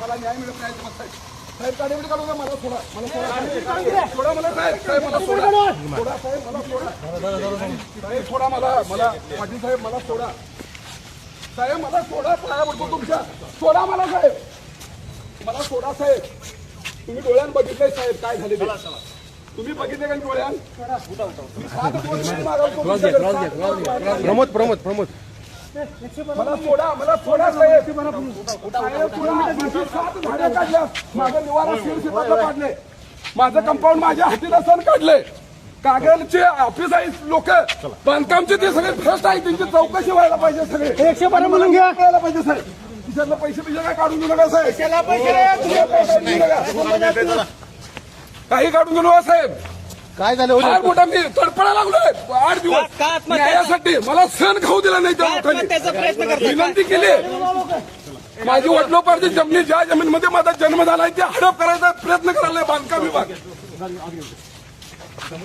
मला न्याय मिळत नाही साहेब गाडीमध्ये काढू का मला सोडा सोडा मला साहेब मला सोडा साहेब मला सोडा साहेब सोडा मला पाटील साहेब मला सोडा साहेब मला सोडा पाया पडतो तुमच्या सोडा मला साहेब मला सोडा साहेब तुम्ही डोळ्यानं बघितलंय साहेब काय झाले तुम्ही बघितले का डोळ्यान प्रमोद मला सोडा साहेब झाडे काढल्या माझं निवारा शिरशिपातलं काढले माझं कंपाऊंड माझ्या हातीला सण काढले कागलचे ऑफिस आहेत लोक बांधकामचे ते सगळे भ्रष्ट आहेत त्यांची चौकशी व्हायला पाहिजे सगळे 112 म्हणून घ्यायला पाहिजे साहेब तिच्यातलं पैसे काय काढून घेऊ नका साहेब काही काढून घेऊ नका साहेब काय झालं फार मोठा मी तडपडा लागलोय 8 दिवस न्यायासाठी मला सण खाऊ दिला नाही त्या लोकांनी विनंती केली माझी वडिलोपार्जित जमिनी ज्या जमिनीमध्ये माझा जन्म झालाय ते हडप करायचा प्रयत्न करायला बांधकाम विभाग